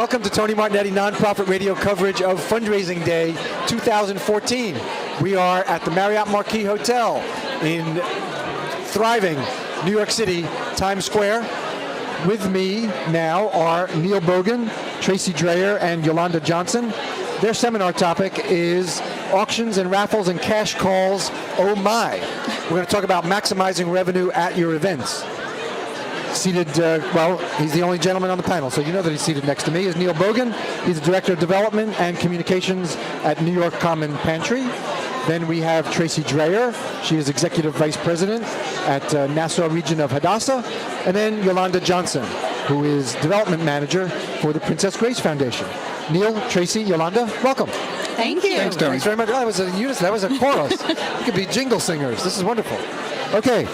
Welcome to Tony Martignetti Nonprofit Radio coverage of Fundraising Day 2014. We are at the Marriott Marquis Hotel in thriving New York City, Times Square. With me now are Neill Bogan, Tracey Drayer, and Yolanda Johnson. Their seminar topic is auctions and raffles and cash calls, oh my. We're going to talk about maximizing revenue at your events. Seated, he's the only gentleman on the panel, so you know that he's seated next to me, is Neill Bogan. He's the Director of Development and Communications at New York Common Pantry. Then we have Tracey Drayer. She is Executive Vice President at Nassau Region of Hadassah. And then Yolanda Johnson, who is Development Manager for the Princess Grace Foundation. Neill, Tracey, Yolanda, welcome. Thank you. Thanks, Tony. Thanks very much. That was a unison. That was a chorus. You could be jingle singers. This is wonderful. Okay,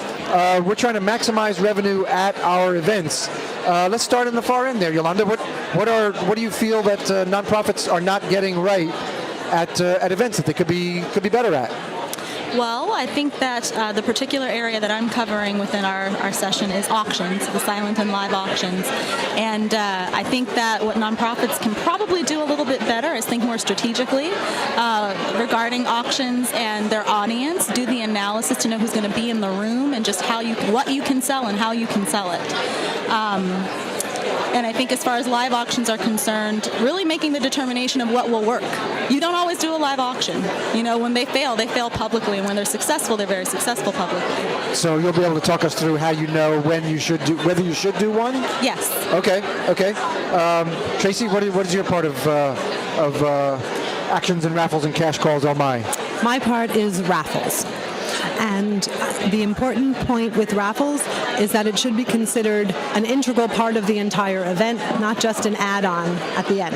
we're trying to maximize revenue at our events. Let's start in the far end there, Yolanda. What do you feel that nonprofits are not getting right at events that they could be better at? Well, I think that the particular area that I'm covering within our session is auctions, the silent and live auctions. And I think that what nonprofits can probably do a little bit better is think more strategically regarding auctions and their audience, do the analysis to know who's going to be in the room and just what you can sell and how you can sell it. And I think as far as live auctions are concerned, really making the determination of what will work. You don't always do a live auction. You know, when they fail publicly, and when they're successful, they're very successful publicly. So you'll be able to talk us through how you know whether you should do one? Yes. Okay. Tracey, what is your part of actions and raffles and cash calls? Oh my. My part is raffles. And the important point with raffles is that it should be considered an integral part of the entire event, not just an add-on at the end.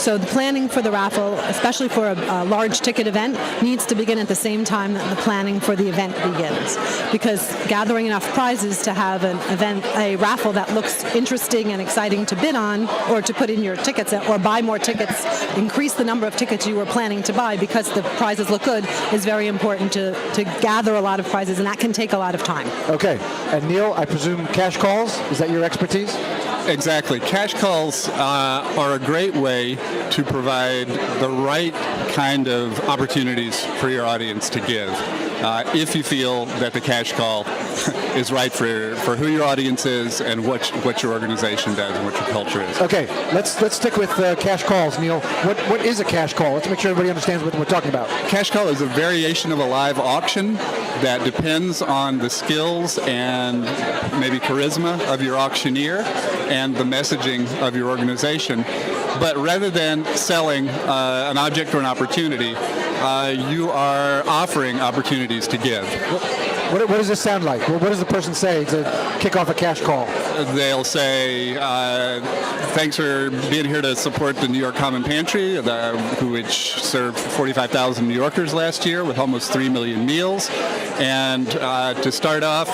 So the planning for the raffle, especially for a large ticket event, needs to begin at the same time that the planning for the event begins. Because gathering enough prizes to have a raffle that looks interesting and exciting to bid on, or to put in your tickets, or buy more tickets, increase the number of tickets you were planning to buy because the prizes look good, is very important to gather a lot of prizes, and that can take a lot of time. Okay. And Neill, I presume cash calls, is that your expertise? Exactly. Cash calls are a great way to provide the right kind of opportunities for your audience to give. If you feel that the cash call is right for who your audience is and what your organization does and what your culture is. Okay, let's stick with cash calls, Neill. What is a cash call? Let's make sure everybody understands what we're talking about. Cash call is a variation of a live auction that depends on the skills and maybe charisma of your auctioneer and the messaging of your organization. But rather than selling an object or an opportunity, you are offering opportunities to give. What does this sound like? What does the person say to kick off a cash call? They'll say, thanks for being here to support the New York Common Pantry, which served 45,000 New Yorkers last year with almost 3 million meals. And to start off,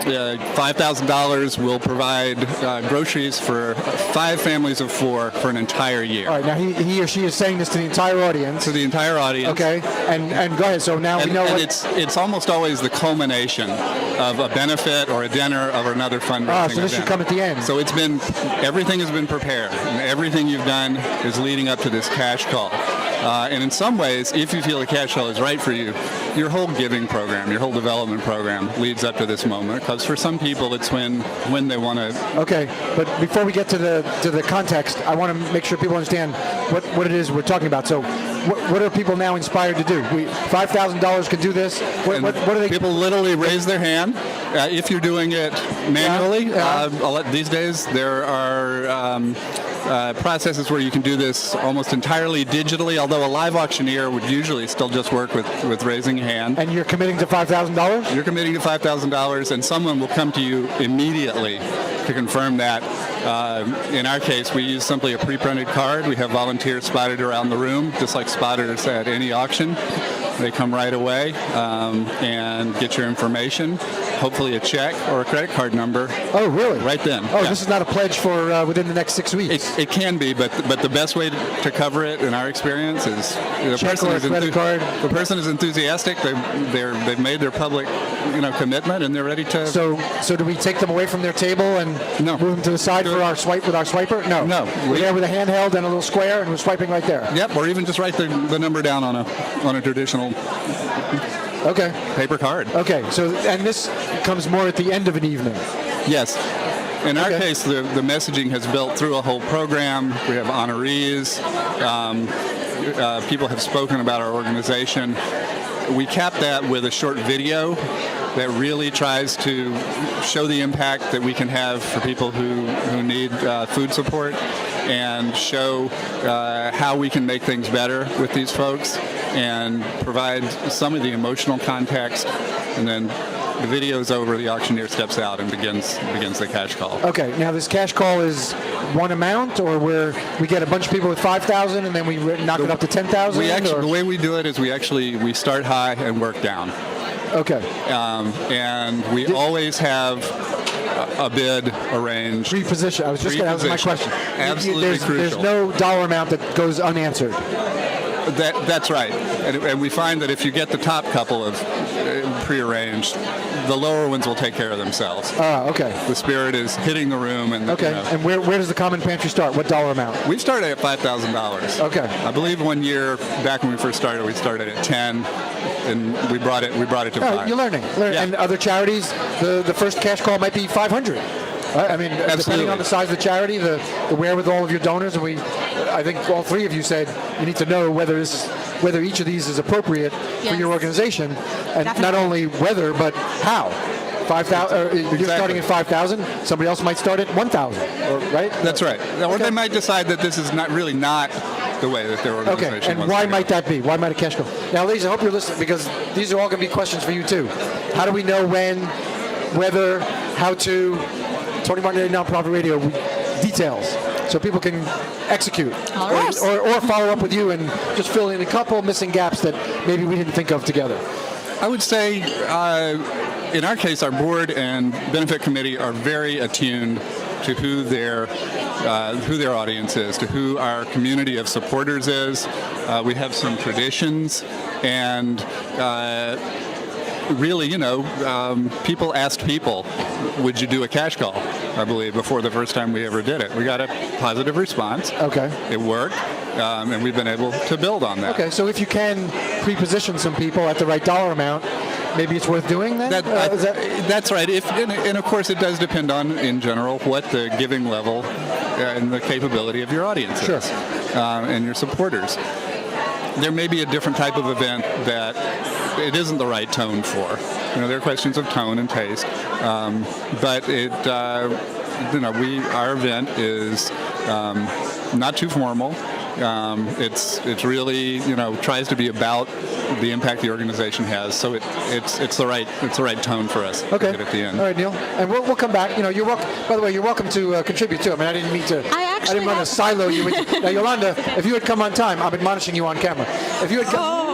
$5,000 will provide groceries for 5 families of 4 for an entire year. All right, now he or she is saying this to the entire audience. To the entire audience. Okay, and go ahead. So now we know what... It's almost always the culmination of a benefit or a dinner or another fundraising so this event. should come at the end. So everything has been prepared, and everything you've done is leading up to this cash call. And in some ways, if you feel the cash call is right for you, your whole giving program, your whole development program leads up to this moment. Because for some people, it's when they want to. Okay, but before we get to the context, I want to make sure people understand what it is we're talking about. So, what are people now inspired to do? $5,000 can do this. What are they? People literally raise their hand. If you're doing it manually, these days there are. Processes where you can do this almost entirely digitally, although a live auctioneer would usually still just work with raising a hand. And you're committing to $5,000? You're committing to $5,000, and someone will come to you immediately to confirm that. In our case, we use simply a pre-printed card. We have volunteers spotted around the room, just like spotters at any auction. They come right away and get your information, hopefully a check or a credit card number. Oh, really? Right then. Oh, yeah. This is not a pledge for within the next 6 weeks. It can be, but the best way to cover it in our experience is the Check or a credit card. The person is enthusiastic. They've made their public commitment, and they're ready to. So do we take them away from their table and No. move them to the side for our swipe with our swiper? No. No. We're there with a handheld and a little square, and we're swiping right there. Yep, or even just write the number down on a traditional Okay. paper card. Okay. So and this comes more at the end of an evening. Yes. In our Okay. case, the messaging has built through a whole program. We have honorees. People have spoken about our organization. We cap that with a short video that really tries to show the impact that we can have for people who need food support, and show how we can make things better with these folks, and provide some of the emotional context. And then the video is over, the auctioneer steps out and begins the cash call. Okay. Now this cash call is one amount, or where we get a bunch of people with 5,000 and then we knock it up to 10,000. The way we do it is we start high and work down. Okay. And we always have a bid arranged. Pre-position. That was my question. Absolutely crucial. There's no dollar amount that goes unanswered. That's right. And we find that if you get the top couple of prearranged, the lower ones will take care of themselves. Okay. The spirit is hitting the room. And Okay. And where does the common pantry start? What dollar amount? We started at $5,000. Okay. I believe one year back when we first started, we started at 10, and we brought it to 5. You're learning. Yeah. And other charities, the first cash call might be 500. Right? I mean, depending on the size of the charity, the wherewithal of your donors, and I think all three of you said you need to know whether each of these is appropriate for your organization, and Definitely. not only whether, but how. 5,000. You're Exactly. starting at 5,000. Somebody else might start at 1,000. Right? That's right. Or Okay. they might decide that this is not the way that their organization Okay, and wants why to go. might that be? Why might a cash call? Now, ladies, I hope you're listening, because these are all going to be questions for you too. How do we know when, whether, how to? Tony Martignetti Nonprofit Radio details, so people can execute, All right. or follow up with you and just fill in a couple missing gaps that maybe we didn't think of together. I would say, in our case, our board and benefit committee are very attuned to who their audience is, to who our community of supporters is. We have some traditions, and really, people asked people, would you do a cash call, I believe, before the first time we ever did it. We got a positive response. Okay. It worked, and we've been able to build on that. Okay, so if you can pre-position some people at the right dollar amount, maybe it's worth doing then? That's right. And of course, it does depend on, in general, what the giving level and the capability of your audience is, and your supporters. There may be a different type of event that it isn't the right tone for. There are questions of tone and taste, but our event is not too formal. It's really tries to be about the impact the organization has. So it's the right tone for us. Okay. At the end. All right, Neill, and we'll come back. You're welcome. By the way, you're welcome to contribute too. I mean, I didn't mean to. I didn't want to silo you. Now, Yolanda, if you had come on time, I'm admonishing you on camera. If you had come.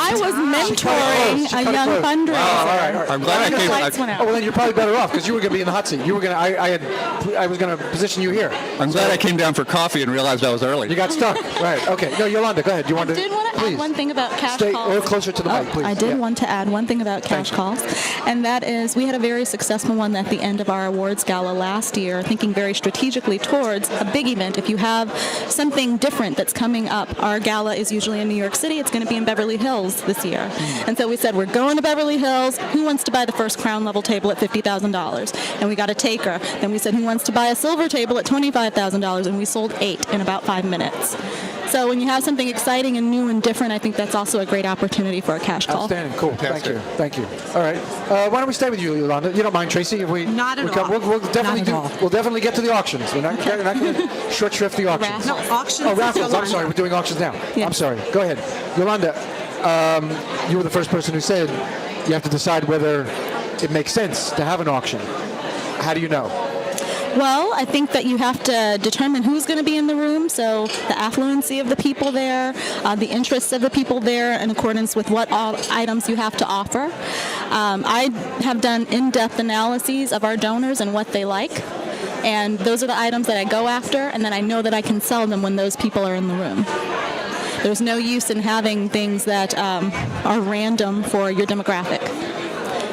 I was mentoring a young fundraiser. All right. I'm glad I came. Lights went out. Oh, well, then you're probably better off, because you were going to be in the hot seat. You were going to. I was going to position you here. I'm glad I came down for coffee and realized I was early. You got stuck. Right. Okay. No, Yolanda, go ahead. You I want to? did want to add one thing about cash Stay calls. a little closer to the mic, please. I did want to add one thing about cash calls, and that is we had a very successful one at the end of our awards gala last year, thinking very strategically towards a big event. If you have something different that's coming up, our gala is usually in New York City. It's going to be in Beverly Hills this year. And so we said, we're going to Beverly Hills. Who wants to buy the first crown level table at $50,000? And we got a taker. Then we said, who wants to buy a silver table at $25,000? And we sold 8 in about 5 minutes. So when you have something exciting and new and different, I think that's also a great opportunity for a cash call. Outstanding. Cool. Thank you. All right. Why don't we stay with you, Yolanda? You don't mind, Tracy? If we Not at all. We'll definitely Not at all. We'll definitely get to the auctions. We're not going to short shrift the auctions. Raffles. No, auctions. Oh, Raffles. I'm Yolanda. sorry. We're doing auctions now. Yeah. I'm sorry. Go ahead, Yolanda. You were the first person who said you have to decide whether it makes sense to have an auction. How do you know? Well, I think that you have to determine who's going to be in the room, so the affluency of the people there, the interests of the people there in accordance with what all items you have to offer. I have done in-depth analyses of our donors and what they like, and those are the items that I go after, and then I know that I can sell them when those people are in the room. There's no use in having things that are random for your demographic.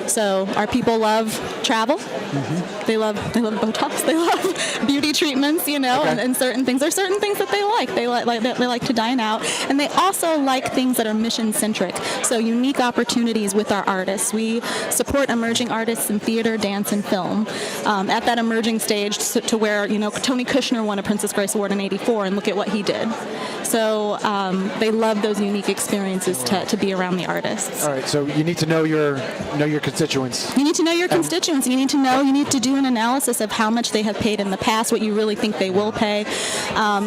So our people love travel. Mm-hmm. They love Botox. They love beauty treatments, you know, Okay. and certain things. There's certain things that they like. They like to dine out, and they also like things that are mission centric. So unique opportunities with our artists. We support emerging artists in theater, dance, and film. At that emerging stage, to where Tony Kushner won a Princess Grace Award in '84, and look at what he did. So they love those unique experiences to be around the artists. All right, so you need to know your constituents. You need to know your constituents. You need to do an analysis of how much they have paid in the past, what you really think they will pay.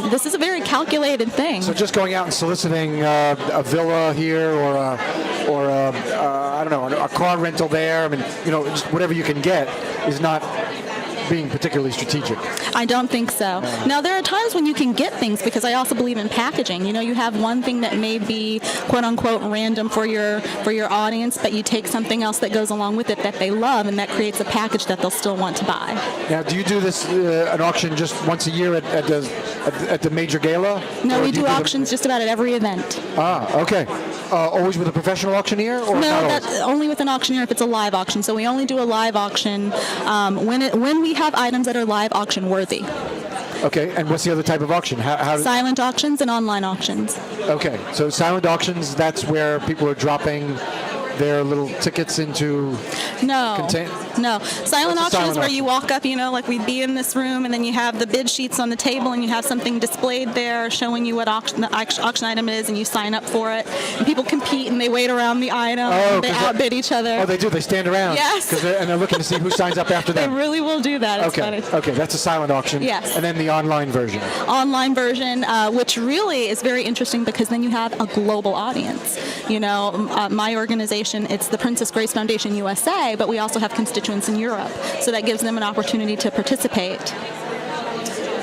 This is a very calculated thing. So just going out and soliciting a villa here or I don't know, a car rental there, I mean, just whatever you can get is not being particularly strategic. I don't think so. Now, there are times when you can get things, because I also believe in packaging. You have one thing that may be quote unquote random for your audience, but you take something else that goes along with it that they love, and that creates a package that they'll still want to buy. Now, do you do this an auction just once a year at the major gala? No, Or we you do auctions just about at every event. Okay. Always with a professional auctioneer, or No, not always? that's only with an auctioneer if it's a live auction. So we only do a live auction when we have items that are live auction worthy. Okay, and what's the other type of auction? How Silent auctions and online auctions. Okay, so silent auctions, that's where people are dropping their little tickets into No. No. Silent What's a auction silent is where auction? you walk up, like we'd be in this room, and then you have the bid sheets on the table, and you have something displayed there showing you what the auction item is, and you sign up for it. And people compete, and they wait around the item, and they 'cause outbid each other. Oh, they do. They stand around. Yes. And they're looking to see who signs up after They them. really will do that. It's Okay. funny. Okay, that's a silent auction. Yes. And then the online version. Online version, which really is very interesting because then you have a global audience. My organization, it's the Princess Grace Foundation USA, but we also have constituents in Europe, so that gives them an opportunity to participate.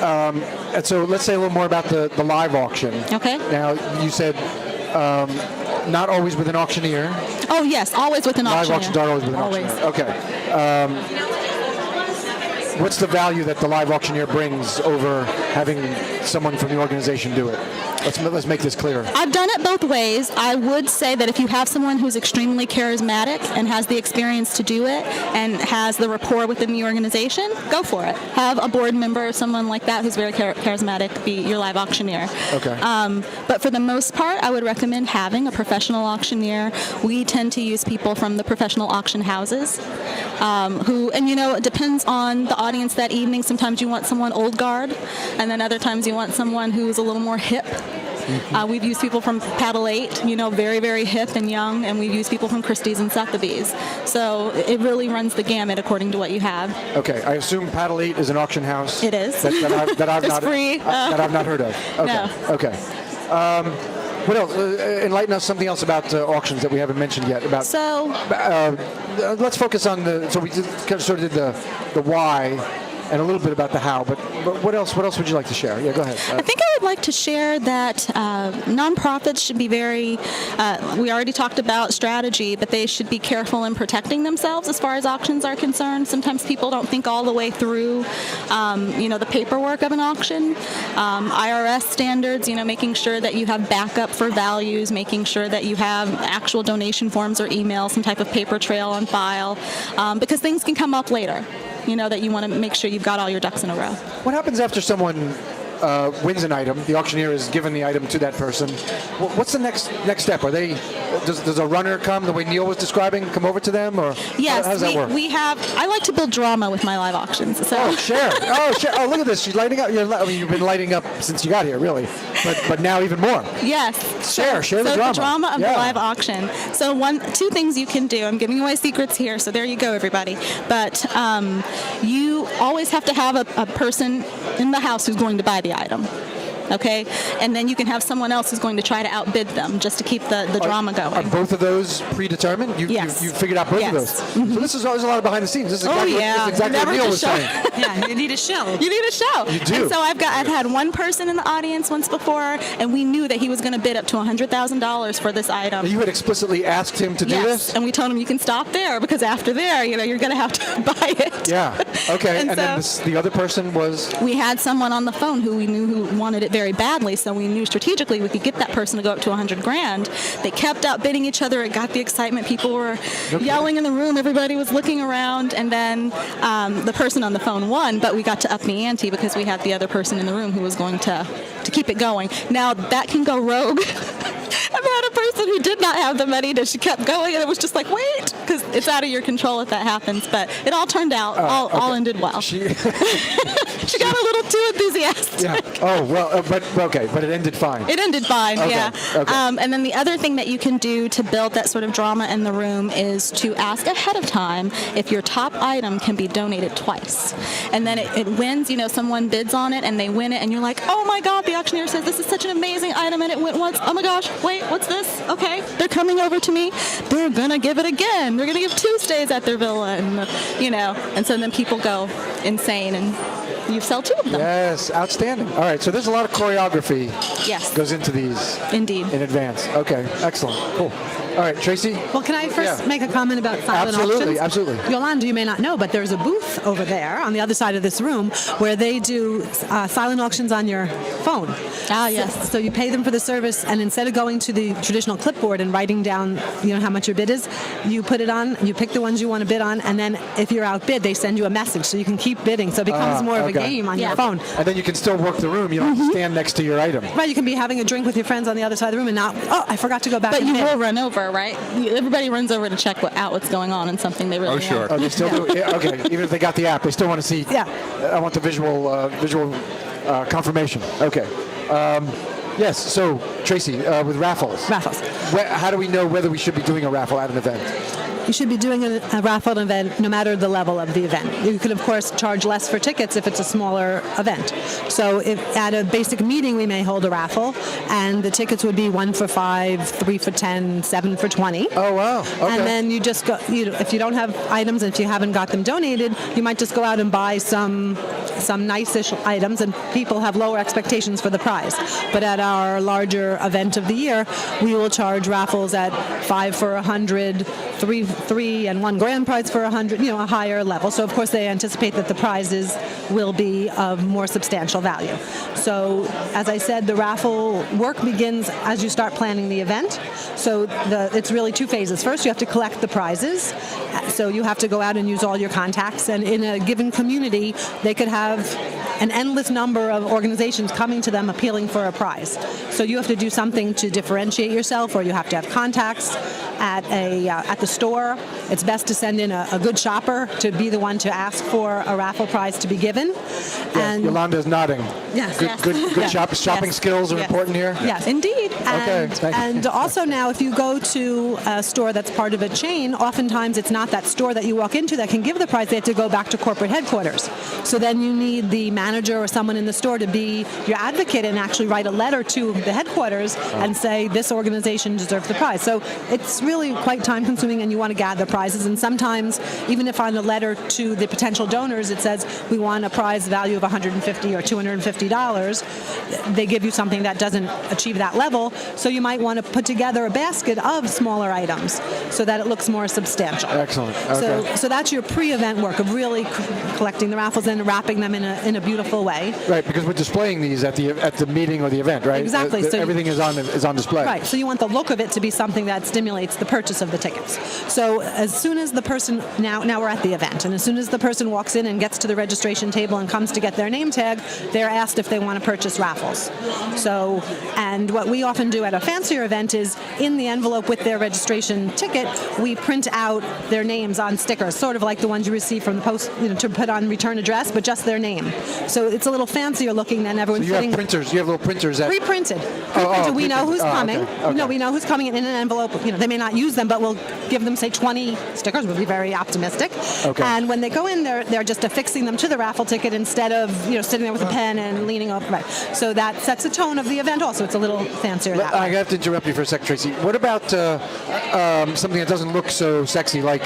And so let's say a little more about the live auction. Okay. Now, you said not always with an auctioneer. Oh yes, always with an Live auctioneer. auctions are always with an Always. auctioneer. Okay. What's the value that the live auctioneer brings over having someone from the organization do it? Let's make this clearer. I've done it both ways. I would say that if you have someone who's extremely charismatic and has the experience to do it and has the rapport within the organization, go for it. Have a board member or someone like that who's very charismatic be your live auctioneer. Okay. But for the most part, I would recommend having a professional auctioneer. We tend to use people from the professional auction houses it depends on the audience that evening. Sometimes you want someone old guard, and then other times you want someone who's a little more hip. Mm-hmm. We've used people from Paddle 8, very, very hip and young, and we've used people from Christie's and Sotheby's. So it really runs the gamut according to what you have. Okay, I assume Paddle 8 is an auction house. It is. That I've It's not free. That I've not heard of. Okay. No. Okay. What else? Enlighten us something else about auctions that we haven't mentioned yet. Let's focus on so we sort of did the why and a little bit about the how, but what else would you like to share? Yeah, go ahead. I think I would like to share that nonprofits should be very, we already talked about strategy, but they should be careful in protecting themselves as far as auctions are concerned. Sometimes people don't think all the way through, the paperwork of an auction. IRS standards, making sure that you have backup for values, making sure that you have actual donation forms or emails, some type of paper trail on file, because things can come up later. That you want to make sure you've got all your ducks in a row. What happens after someone wins an item? The auctioneer has given the item to that person. What's the next step? Are they? Does a runner come the way Neill was describing? Come over to them, or yes? How does that work? I like to build drama with my live auctions. So. Oh, Cher! Oh, look at this. She's lighting up. You've been lighting up since you got here, really. But now even more. Yes. Share the drama. The drama of the live auction. So two things you can do. I'm giving away secrets here, so there you go, everybody. But you always have to have a person in the house who's going to buy the item. okay? And then you can have someone else who's going to try to outbid them just to keep the drama going. Are both of those predetermined? Yes. You figured out both of those. Mm-hmm. So this is always a lot of behind the scenes. This is exactly, this is exactly what Neill was saying. Yeah, you need a show. You need a show. You do. And so I've had one person in the audience once before, and we knew that he was going to bid up to $100,000 for this item. You had explicitly asked him to do Yes, this? and we told him you can stop there because after there, you're going to have to buy it. Yeah. Okay. And and then the other person was? We had someone on the phone who we knew who wanted it very badly, so we knew strategically we could get that person to go up to $100,000. They kept outbidding each other. It got the excitement. People were yelling in the room. Everybody was looking around, and then the person on the phone won, but we got to up the ante because we had the other person in the room who was going to keep it going. Now, that can go rogue. I've had a person who did not have the money, and she kept going, and it was just like, wait, because it's out of your control if that happens. But it all turned out, all ended well. She got a little too enthusiastic. Yeah. Oh, well, but it ended fine. It ended fine, Okay, yeah. okay. And then the other thing that you can do to build that sort of drama in the room is to ask ahead of time if your top item can be donated twice. And then it wins, someone bids on it and they win it, and you're like, oh my God, the auctioneer says this is such an amazing item and it went once. Oh my gosh, wait, what's this? Okay, they're coming over to me. They're going to give it again. They're going to give 2 stays at their villa, and so then people go insane and you sell 2 of them. Yes, outstanding. All right, so there's a lot of choreography Yes. goes into these Indeed. in advance. Okay, excellent. Cool. All right, Tracey? Well, can I first make a comment about silent Absolutely, auctions? absolutely. Yolanda, you may not know, but there's a booth over there on the other side of this room where they do silent auctions on your phone. Ah, yes. So you pay them for the service, and instead of going to the traditional clipboard and writing down, how much your bid is, you put it on, you pick the ones you want to bid on, and then if you're outbid, they send you a message so you can keep bidding. So it becomes more of a game on your phone. And then you can still work the room. You don't have to stand next to your item. Right, you can be having a drink with your friends on the other side of the room and not, I forgot to go back But and you bid. will run over, right? Everybody runs over to check what's going on in something they really want. sure. Oh, they still do? Yeah, okay, even if they got the app, they still want to see. Yeah. I want the visual confirmation. Okay. Yes, so Tracey, with raffles. Raffles. How do we know whether we should be doing a raffle at an event? You should be doing a raffle event no matter the level of the event. You could, of course, charge less for tickets if it's a smaller event. So if at a basic meeting, we may hold a raffle, and the tickets would be 1 for $5, 3 for $10, 7 for $20. Oh, wow. Okay. And then you just go, if you don't have items and if you haven't got them donated, you might just go out and buy some nice-ish items, and people have lower expectations for the prize. But at our larger event of the year, we will charge raffles at 5 for $100, 3 and 1 grand prize for $100, a higher level. So of course they anticipate that the prizes will be of more substantial value. So as I said, the raffle work begins as you start planning the event. So it's really 2 phases. First, you have to collect the prizes. So you have to go out and use all your contacts. And in a given community, they could have an endless number of organizations coming to them appealing for a prize. So you have to do something to differentiate yourself, or you have to have contacts at the store. It's best to send in a good shopper to be the one to ask for a raffle prize to be given. And Yolanda is nodding. Yes. Good Yes. shopping skills are important here. Yes, Indeed. Okay, thank you. And also now, if you go to a store that's part of a chain, oftentimes it's not that store that you walk into that can give the prize. They have to go back to corporate headquarters. So then you need the manager or someone in the store to be your advocate and actually write a letter to the headquarters and say, this organization deserves the prize. So it's really quite time-consuming, and you want to gather prizes. And sometimes, even if on the letter to the potential donors it says, we want a prize value of $150 or $250, they give you something that doesn't achieve that level. So you might want to put together a basket of smaller items so that it looks more substantial. Excellent. Okay. So that's your pre-event work of really collecting the raffles and wrapping them in a beautiful way. Right, because we're displaying these at the meeting or the event, right? Exactly. So everything is on display. Right. So you want the look of it to be something that stimulates the purchase of the tickets. So as soon as the person, now we're at the event, and as soon as the person walks in and gets to the registration table and comes to get their name tag, they're asked if they want to purchase raffles. So, and what we often do at a fancier event is in the envelope with their registration ticket, we print out their names on stickers, sort of like the ones you receive from the post, to put on return address, but just their name. So it's a little fancier looking than everyone's You have putting. printers. You have little printers that. Pre-printed. We know who's coming. No, we know who's coming in an envelope. They may not use them, but we'll give them, say, 20 stickers. We'll be very optimistic. Okay. And when they go in, they're just affixing them to the raffle ticket instead of sitting there with a pen and leaning over. Right. So that sets the tone of the event. Also, it's a little fancier. That I way. have to interrupt you for a second, Tracey. What about something that doesn't look so sexy, like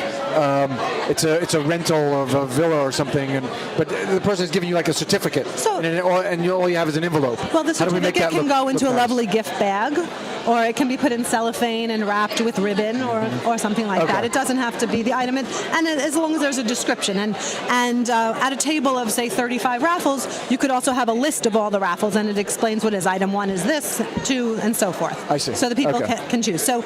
it's a rental of a villa or something, but the person is giving you like a certificate, and all you have is an envelope. Well, the How do we make certificate that can go into look a nice? lovely gift bag, or it can be put in cellophane and wrapped with ribbon or something like that. It doesn't have to be the item, and as long as there's a description. And at a table of, say, 35 raffles, you could also have a list of all the raffles, and it explains what is item 1 is this, 2, and so forth. I see. So the people can choose. So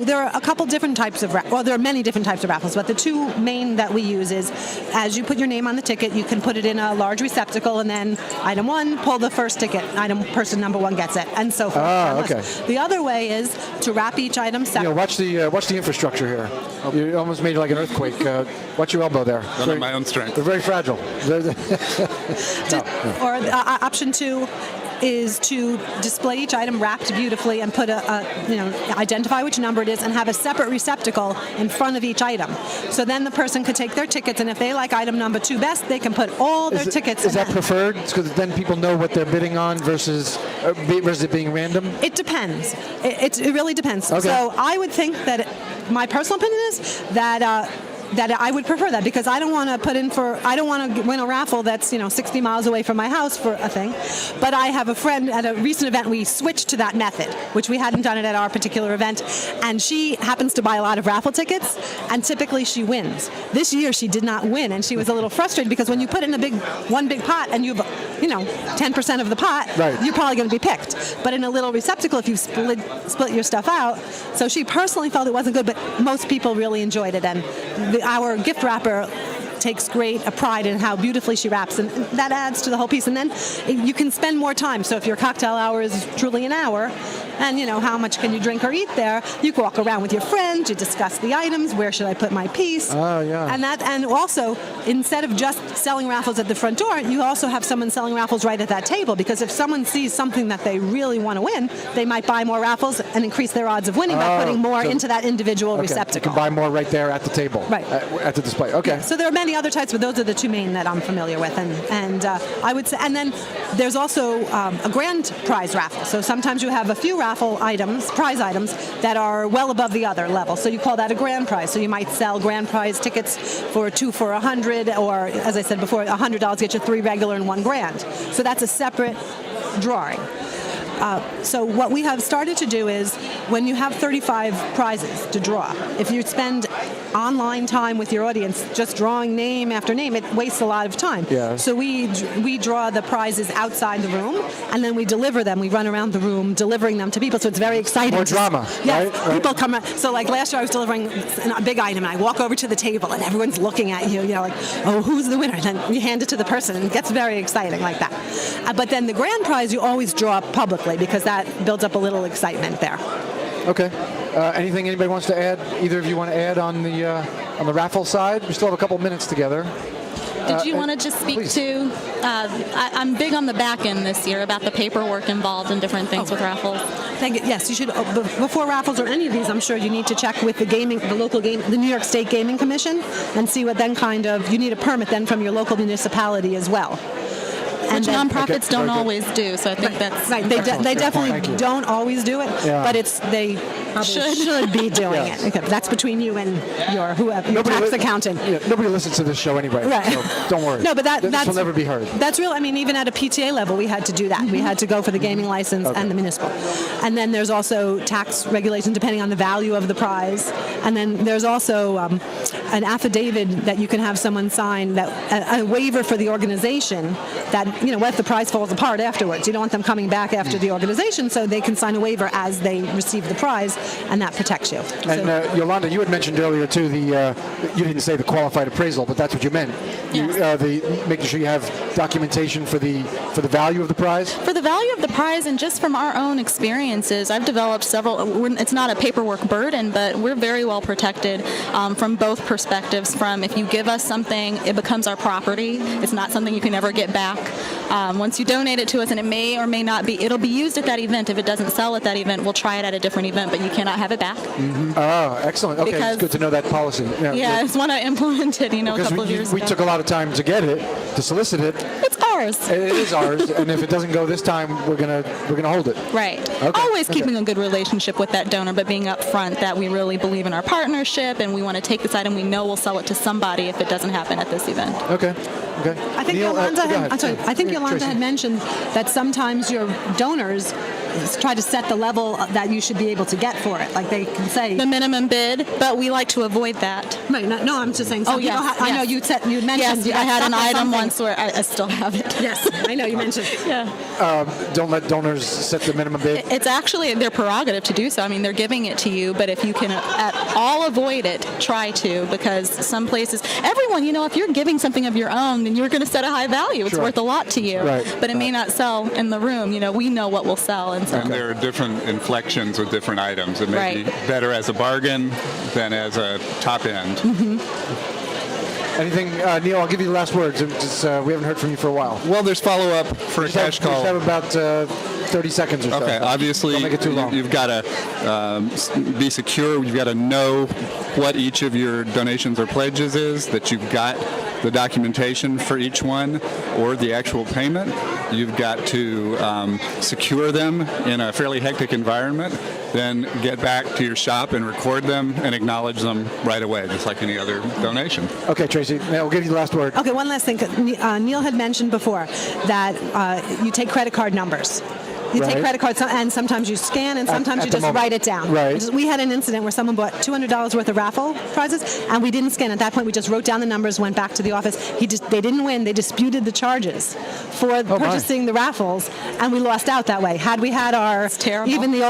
there are a couple different types of there are many different types of raffles, but the two main that we use is, as you put your name on the ticket, you can put it in a large receptacle, and then item 1, pull the first ticket, person number 1 gets it, and so forth. Okay. The other way is to wrap each item separately. Watch the infrastructure here. You almost made it like an earthquake. Watch your elbow there. Not my own strength. They're very fragile. Or option 2 is to display each item wrapped beautifully and put identify which number it is and have a separate receptacle in front of each item. So then the person could take their tickets, and if they like item number 2 best, they can put all their tickets. Is that preferred? Because then people know what they're bidding on versus it being random? It depends. It really depends. Okay. So I would think that my personal opinion is that I would prefer that, because I don't want to win a raffle that's 60 miles away from my house for a thing. But I have a friend at a recent event, we switched to that method, which we hadn't done it at our particular event, and she happens to buy a lot of raffle tickets, and typically she wins. This year she did not win, and she was a little frustrated, because when you put in one big pot and you have 10% of the pot, right, you're probably going to be picked. But in a little receptacle, if you split your stuff out, so she personally felt it wasn't good, but most people really enjoyed it, and our gift wrapper takes great pride in how beautifully she wraps, and that adds to the whole piece. And then you can spend more time. So if your cocktail hour is truly an hour, and how much can you drink or eat there, you can walk around with your friends, you discuss the items, where should I put my piece? Oh, yeah. And also, instead of just selling raffles at the front door, you also have someone selling raffles right at that table, because if someone sees something that they really want to win, they might buy more raffles and increase their odds of winning by putting more into that individual receptacle. You can buy more right there at the table, right, at the display. Okay. Yeah, so there are many other types, but those are the two main that I'm familiar with, and I would say. And then there's also a grand prize raffle. So sometimes you have a few raffle items, prize items, that are well above the other level. So you call that a grand prize. So you might sell grand prize tickets for 2 for $100, or as I said before, $100 gets you 3 regular and 1 grand. So that's a separate drawing. So what we have started to do is, when you have 35 prizes to draw, if you spend online time with your audience just drawing name after name, it wastes a lot of time. Yeah. So we draw the prizes outside the room, and then we deliver them. We run around the room delivering them to people, so it's very exciting. More drama, yes, right? People come. So like last year I was delivering a big item, and I walk over to the table, and everyone's looking at you, like, oh, who's the winner? And then you hand it to the person, and it gets very exciting like that. But then the grand prize you always draw publicly, because that builds up a little excitement there. Okay. Anything anybody wants to add? Either of you want to add on the raffle side? We still have a couple minutes together. Did you want to just speak to, I'm big on the back end this year about the paperwork involved in different things with raffles. Yes, you should, before raffles or any of these, I'm sure you need to check with the New York State Gaming Commission, and see what then you need a permit then from your local municipality as well. Which nonprofits don't always do, so I think that's right. They definitely don't always do it, but they should be doing it. Okay, that's between you and your tax accountant. Yeah, nobody listens to this show anyway, right. So don't worry. No, but this will never be heard. That's real. I mean, even at a PTA level, we had to do that. Mm-hmm. We had to go for the gaming license and the municipal. And then there's also tax regulations depending on the value of the prize. And then there's also an affidavit that you can have someone sign, that a waiver for the organization, that what if the prize falls apart afterwards? You don't want them coming back after the organization, so they can sign a waiver as they receive the prize, and that protects you. And Yolanda, you had mentioned earlier too you didn't say the qualified appraisal, but that's what you meant. Yes. Making sure you have documentation for the value of the prize. For the value of the prize, and just from our own experiences, I've developed several. It's not a paperwork burden, but we're very well protected from both perspectives. perspectives from if you give us something, it becomes our property. It's not something you can ever get back. Once you donate it to us, and it may or may not be, it'll be used at that event. If it doesn't sell at that event, we'll try it at a different event, but you cannot have it back. Oh, excellent. Okay, Because- it's good to know that policy. Yeah, it's one I implemented, a Because couple of years we ago. took a lot of time to get it, to solicit it. It's ours. It is ours, and if it doesn't go this time, we're gonna hold it. Right. Okay, Always okay. keeping a good relationship with that donor, but being upfront that we really believe in our partnership and we want to take this item. We know we'll sell it to somebody if it doesn't happen at this event. Okay. Okay. I think Neil, Yolanda go had, ahead. I'm sorry, I think Yolanda Tracey. had mentioned that sometimes your donors try to set the level that you should be able to get for it. Like they can say, The minimum bid, but we like to avoid that. right, no, I'm just saying. Some Oh, people yes, I know yes. you mentioned. Yes, you I got had an stuck on item something. once where I still have it. Yes, I know you mentioned. Yeah. Don't let donors set the minimum bid. It's actually their prerogative to do so. I mean, they're giving it to you, but if you can at all avoid it, try to, because some places, everyone, if you're giving something of your own, then you're going to set a high value. It's Sure. worth a lot to you. Right. But it may not sell in the room. We know what will sell. And so. And there are different inflections with different items. It may be Right. better as a bargain than as a top end. Anything, Neil? I'll give you the last words. We haven't heard from you for a while. Well, there's follow-up for a cash We call. just have about 30 seconds or so. Okay, obviously Don't make it too long. you've got to be secure. You've got to know what each of your donations or pledges is, that you've got the documentation for each one or the actual payment. You've got to secure them in a fairly hectic environment, then get back to your shop and record them and acknowledge them right away, just like any other donation. Okay, Tracey. I'll give you the last word. Okay, one last thing. Neil had mentioned before that you take credit card numbers. You Right. take credit cards, and sometimes you scan, and sometimes at you the just moment. write it down. Right. We had an incident where someone bought $200 worth of raffle prizes, and we didn't scan. At that point, we just wrote down the numbers, went back to the office. They didn't win. They disputed the charges for my. purchasing the raffles, and we lost out that way. Had we had our terrible. even the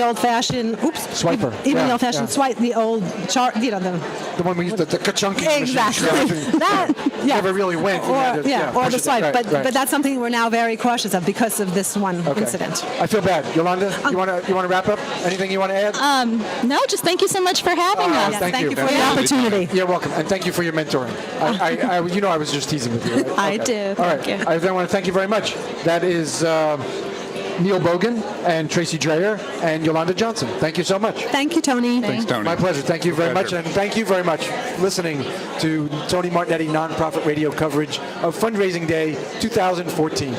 old-fashioned Swiper. even Yeah, the old-fashioned yeah. swipe, the old chart, the The one we used, the ka-chunking exactly machine. that. Yeah. Never really went. You had Or, to, or push the it. swipe, Right, but right. but that's something we're now very cautious of because of this one Okay. incident. I feel bad. Yolanda, you want to wrap up? Anything you want to add? No, just thank you so much for having us. Yes, thank thank you. you for the Thank you. opportunity. You're welcome, and thank you for your mentoring. I was just teasing with you. Right? I Okay. do. All right. Thank you. I then want to thank you very much. That is Neill Bogan and Tracey Drayer and Yolanda Johnson. Thank you so much. Thank you, Tony. Thanks, Tony. My pleasure. Thank you very much, Pleasure. and thank you very much for listening to Tony Martignetti Nonprofit Radio coverage of Fundraising Day 2014.